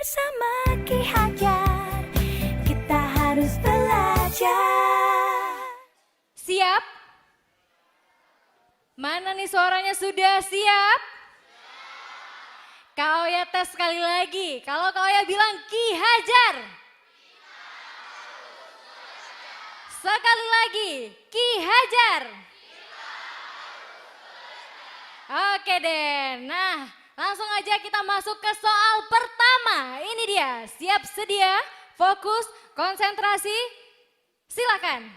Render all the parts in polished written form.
bersama Ki Hajar, kita harus belajar. Siap? Mana nih suaranya sudah siap? Kak Oya tes sekali lagi. Kalau Kak Oya bilang Ki Hajar. Sekali lagi, Ki Hajar. Oke deh, nah langsung aja kita masuk ke soal pertama. Ini dia, siap sedia, fokus, konsentrasi, silakan.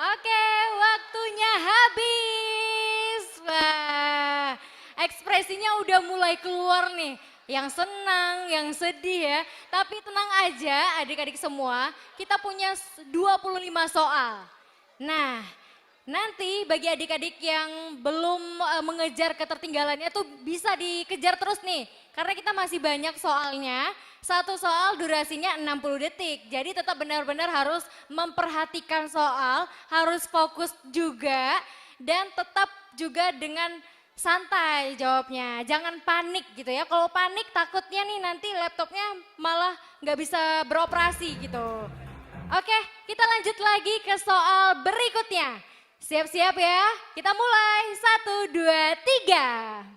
Oke, waktunya habis. Wah, ekspresinya udah mulai keluar nih. Yang senang, yang sedih ya. Tapi tenang aja adik-adik semua, kita punya 25 soal. Nah, nanti bagi adik-adik yang belum mengejar ketertinggalannya tuh bisa dikejar terus nih. Karena kita masih banyak soalnya. Satu soal durasinya 60 detik. Jadi tetap benar-benar harus memperhatikan soal, harus fokus juga dan tetap juga dengan santai jawabnya. Jangan panik gitu ya. Kalau panik takutnya nih nanti laptopnya malah nggak bisa beroperasi gitu. Oke, kita lanjut lagi ke soal berikutnya. Siap-siap ya, kita mulai. 1, 2, 3.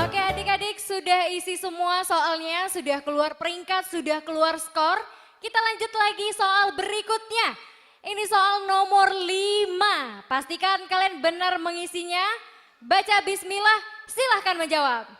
Oke adik-adik sudah isi semua soalnya, sudah keluar peringkat, sudah keluar skor. Kita lanjut lagi soal berikutnya. Ini soal nomor 5. Pastikan kalian benar mengisinya. Baca bismillah, silahkan menjawab.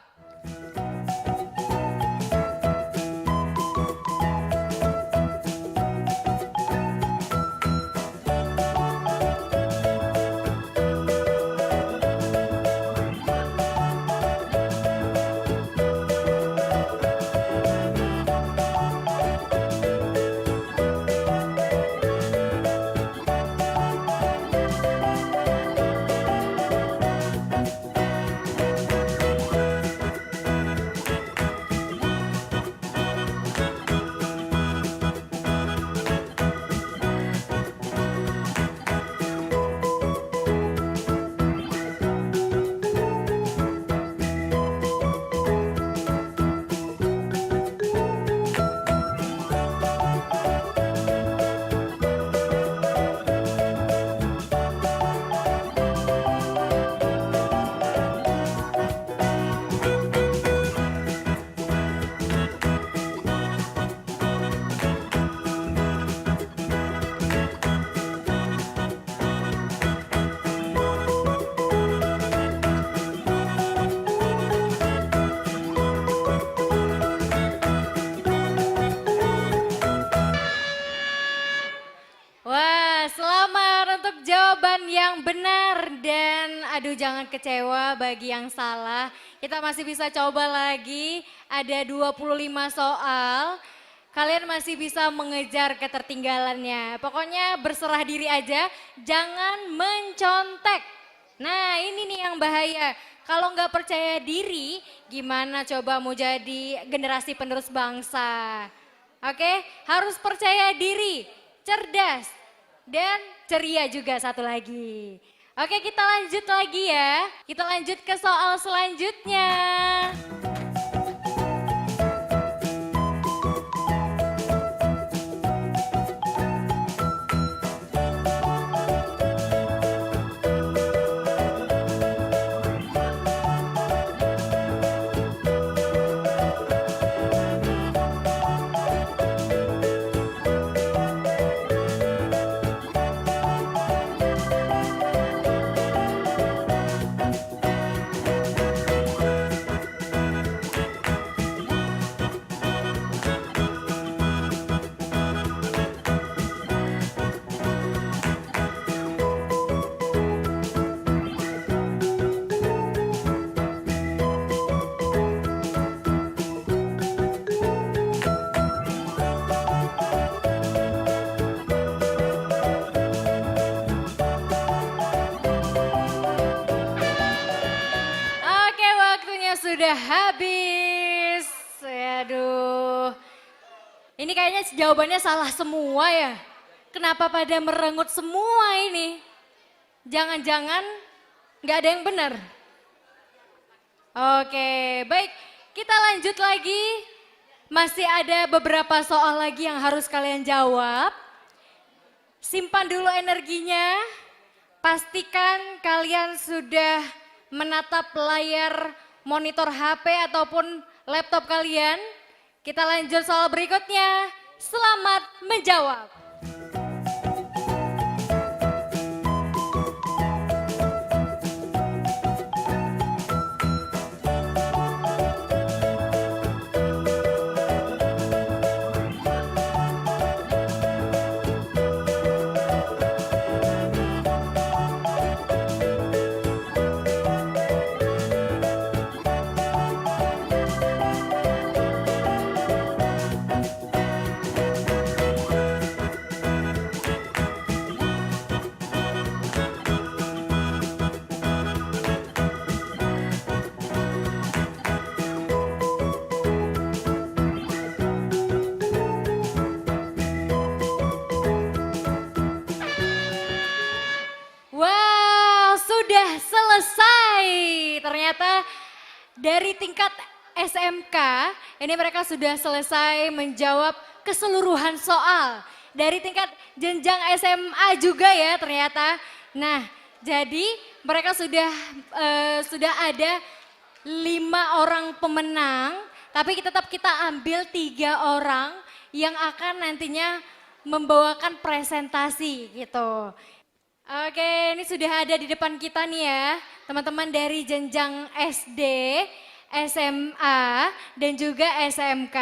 Wah, selamat untuk jawaban yang benar dan aduh jangan kecewa bagi yang salah. Kita masih bisa coba lagi, ada 25 soal. Kalian masih bisa mengejar ketertinggalannya. Pokoknya berserah diri aja, jangan mencontek. Nah ini nih yang bahaya. Kalau nggak percaya diri, gimana coba mau jadi generasi penerus bangsa? Oke, harus percaya diri, cerdas, dan ceria juga satu lagi. Oke kita lanjut lagi ya. Kita lanjut ke soal selanjutnya. Ini kayaknya jawabannya salah semua ya. Kenapa pada merengut semua ini? Jangan-jangan nggak ada yang benar. Oke, baik. Kita lanjut lagi. Masih ada beberapa soal lagi yang harus kalian jawab. Simpan dulu energinya. Pastikan kalian sudah menatap layar monitor HP ataupun laptop kalian. Kita lanjut soal berikutnya. Selamat menjawab. Wow, sudah selesai. Ternyata dari tingkat SMK, ini mereka sudah selesai menjawab keseluruhan soal. Dari tingkat jenjang SMA juga ya ternyata. Nah, jadi mereka sudah ada 5 orang pemenang, tapi tetap kita ambil 3 orang yang akan nantinya membawakan presentasi gitu. Oke, ini sudah ada di depan kita nih ya, teman-teman dari jenjang SD, SMA, dan juga SMK.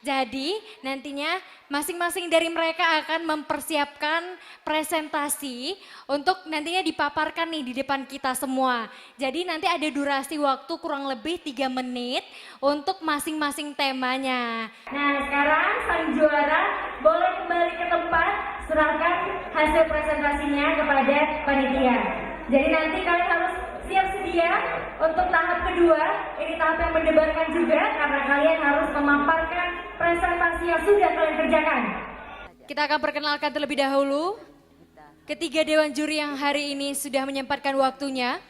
Jadi nantinya masing-masing dari mereka akan mempersiapkan presentasi untuk nantinya dipaparkan nih di depan kita semua. Jadi nanti ada durasi waktu kurang lebih 3 menit untuk masing-masing temanya. Nah sekarang sang juara boleh kembali ke tempat, serahkan hasil presentasinya kepada panitia. Jadi nanti kalian harus siap sedia untuk tahap kedua. Ini tahap yang mendebarkan juga karena kalian harus memaparkan presentasi yang sudah kalian kerjakan. Kita akan perkenalkan terlebih dahulu ketiga dewan juri yang hari ini sudah menyempatkan waktunya.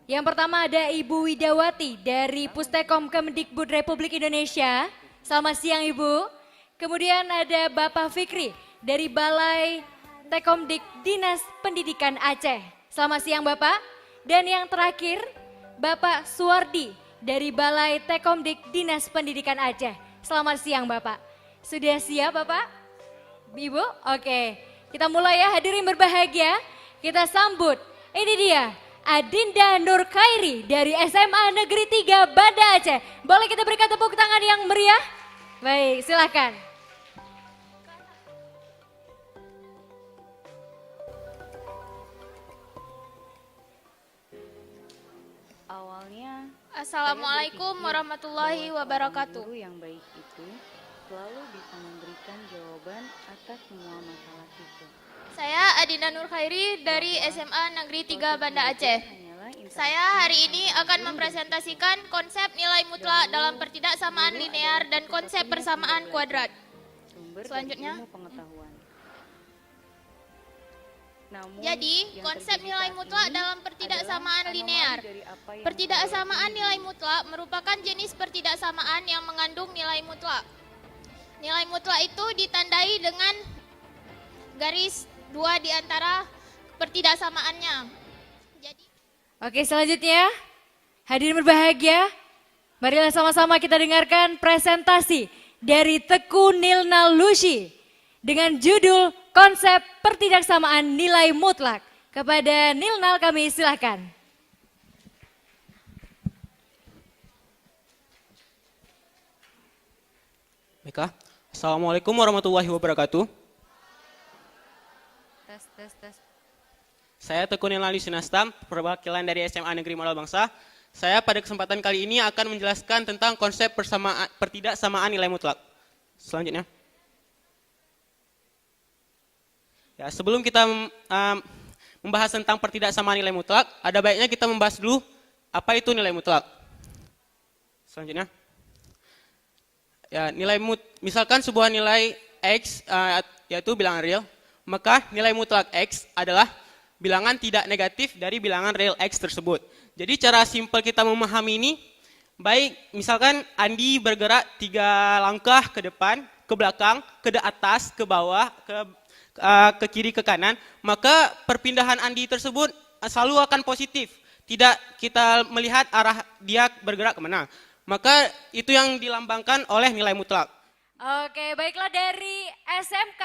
Yang pertama ada Ibu Widawati dari Pustekom Kemdikbud Republik Indonesia. Selamat siang Ibu. Kemudian ada Bapak Fikri dari Balai Tekomdik Dinas Pendidikan Aceh. Selamat siang Bapak. Dan yang terakhir Bapak Suwardi dari Balai Tekomdik Dinas Pendidikan Aceh. Selamat siang Bapak. Sudah siap Bapak? Ibu? Oke. Kita mulai ya hadirin berbahagia. Kita sambut. Ini dia Adinda Nur Khairi dari SMA Negeri 3 Banda Aceh. Boleh kita berikan tepuk tangan yang meriah? Baik, silakan. Awalnya, Assalamualaikum warahmatullahi wabarakatuh. guru yang baik itu selalu bisa memberikan jawaban atas semua masalah siswa. Saya Adinda Nur Khairi dari SMA Negeri 3 Banda Aceh. Hanyalah Saya hari ini akan mempresentasikan konsep nilai mutlak dalam pertidaksamaan linear dan konsep persamaan kuadrat. sumber dari Selanjutnya. ilmu pengetahuan. Namun, Jadi, yang konsep terjadi nilai saat mutlak ini dalam adalah pertidaksamaan anomali linear. dari apa yang Pertidaksamaan nilai mutlak merupakan jenis pertidaksamaan yang mengandung nilai mutlak. Nilai mutlak itu ditandai dengan garis 2 di antara pertidaksamaannya. Jadi Oke selanjutnya hadirin berbahagia. Marilah sama-sama kita dengarkan presentasi dari Teku Nilna Lucy dengan judul konsep pertidaksamaan nilai mutlak. Kepada Nilnal kami silakan. Baiklah. Assalamualaikum warahmatullahi wabarakatuh. Tes. Saya Teku Nilali Sinastam, perwakilan dari SMA Negeri Modal Bangsa. Saya pada kesempatan kali ini akan menjelaskan tentang konsep pertidaksamaan nilai mutlak. Selanjutnya. Ya, sebelum kita membahas tentang pertidaksamaan nilai mutlak, ada baiknya kita membahas dulu apa itu nilai mutlak. Selanjutnya. Ya, misalkan sebuah nilai X yaitu bilangan real, maka nilai mutlak X adalah bilangan tidak negatif dari bilangan real X tersebut. Jadi cara simpel kita memahami ini, baik misalkan Andi bergerak 3 langkah ke depan, ke belakang, ke atas, ke bawah, ke kiri, ke kanan, maka perpindahan Andi tersebut selalu akan positif. Tidak kita melihat arah dia bergerak kemana. Maka itu yang dilambangkan oleh nilai mutlak. Oke, baiklah dari SMK.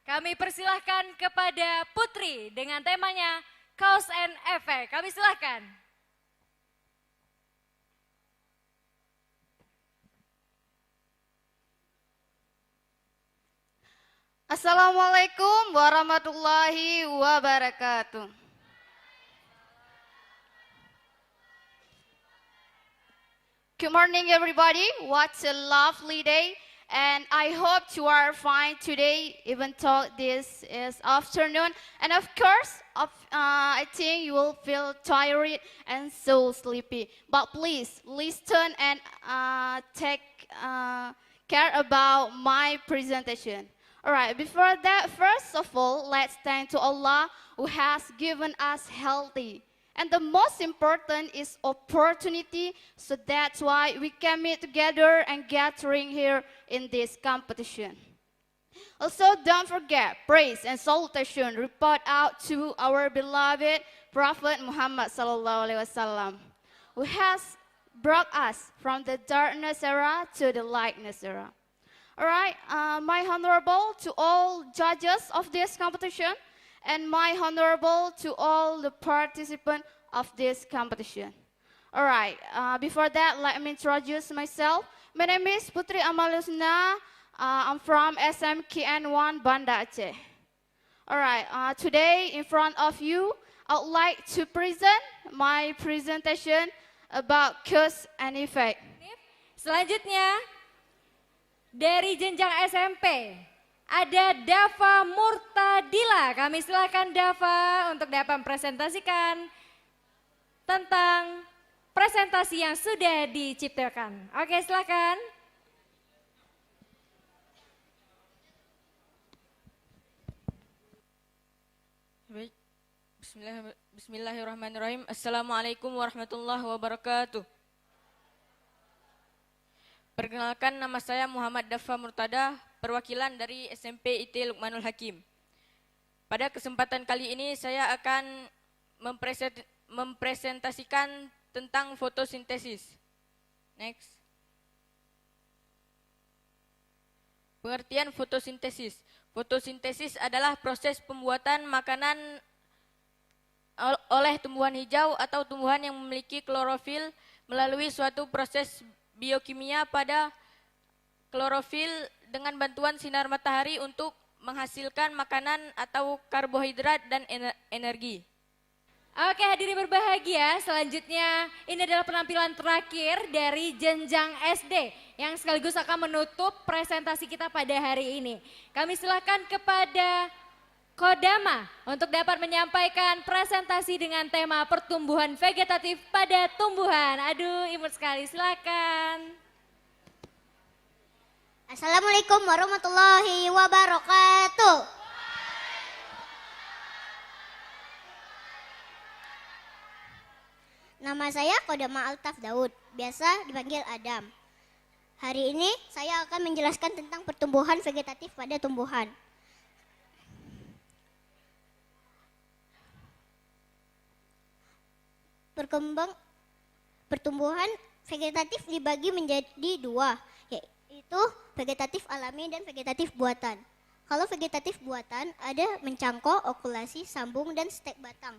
Kami persilahkan kepada Putri dengan temanya Cause and Effect. Kami silahkan. Assalamualaikum warahmatullahi wabarakatuh. Good morning, everybody. What a lovely day. And I hope you are fine today, even though this is afternoon. And of course, I think you will feel tired and so sleepy. But please, listen and take care about my presentation. Alright, before that, first of all, let's thank to Allah who has given us healthy. And the most important is opportunity, so that's why we can meet together and gathering here in this competition. Also, don't forget, praise and salutation report out to our beloved Prophet Muhammad sallallahu alaihi wasallam, who has brought us from the darkness era to the lightness era. Alright, my honorable to all judges of this competition, and my honorable to all the participants of this competition. Alright, before that, let me introduce myself. My name is Putri Amalusna. I'm from SMKN1 Banda Aceh. Alright, today in front of you, I would like to present my presentation about cause and effect. Selanjutnya, dari jenjang SMP, ada Dava Murtadila. Kami silakan Dava untuk dapat mempresentasikan tentang presentasi yang sudah diciptakan. Oke, silakan. Baik. Bismillahirrahmanirrahim. Assalamualaikum warahmatullahi wabarakatuh. Perkenalkan, nama saya Muhammad Dava Murtada, perwakilan dari SMP IT Luqmanul Hakim. Pada kesempatan kali ini saya akan mempresentasikan tentang fotosintesis. Next. Pengertian fotosintesis. Fotosintesis adalah proses pembuatan makanan oleh tumbuhan hijau atau tumbuhan yang memiliki klorofil melalui suatu proses biokimia pada klorofil dengan bantuan sinar matahari untuk menghasilkan makanan atau karbohidrat dan energi. Oke, hadirin berbahagia, selanjutnya ini adalah penampilan terakhir dari jenjang SD yang sekaligus akan menutup presentasi kita pada hari ini. Kami silakan kepada Kodama untuk dapat menyampaikan presentasi dengan tema pertumbuhan vegetatif pada tumbuhan. Aduh, imut sekali, silakan. Assalamualaikum warahmatullahi wabarakatuh. Nama saya Kodama Altaf Daud, biasa dipanggil Adam. Hari ini saya akan menjelaskan tentang pertumbuhan vegetatif pada tumbuhan. Pertumbuhan vegetatif dibagi menjadi dua, yaitu vegetatif alami dan vegetatif buatan. Kalau vegetatif buatan ada mencangkok, okulasi, sambung, dan stek batang.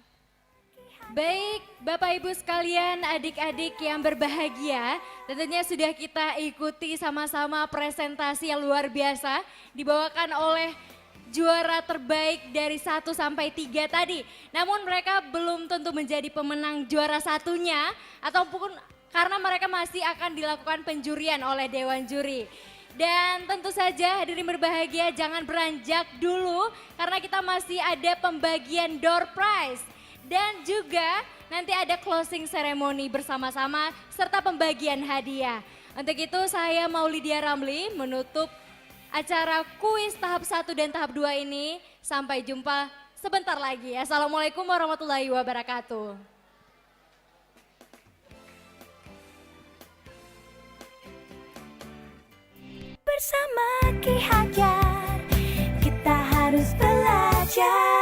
Baik, Bapak Ibu sekalian, adik-adik yang berbahagia, tentunya sudah kita ikuti sama-sama presentasi yang luar biasa dibawakan oleh juara terbaik dari 1 sampai 3 tadi. Namun mereka belum tentu menjadi pemenang juara satunya ataupun karena mereka masih akan dilakukan penjurian oleh Dewan Juri. Dan tentu saja hadirin berbahagia jangan beranjak dulu karena kita masih ada pembagian door prize. Dan juga nanti ada closing ceremony bersama-sama serta pembagian hadiah. Untuk itu saya Maulidia Ramli menutup acara kuis tahap 1 dan tahap 2 ini. Sampai jumpa sebentar lagi. Assalamualaikum warahmatullahi wabarakatuh. Bersama Ki Hajar, kita harus belajar.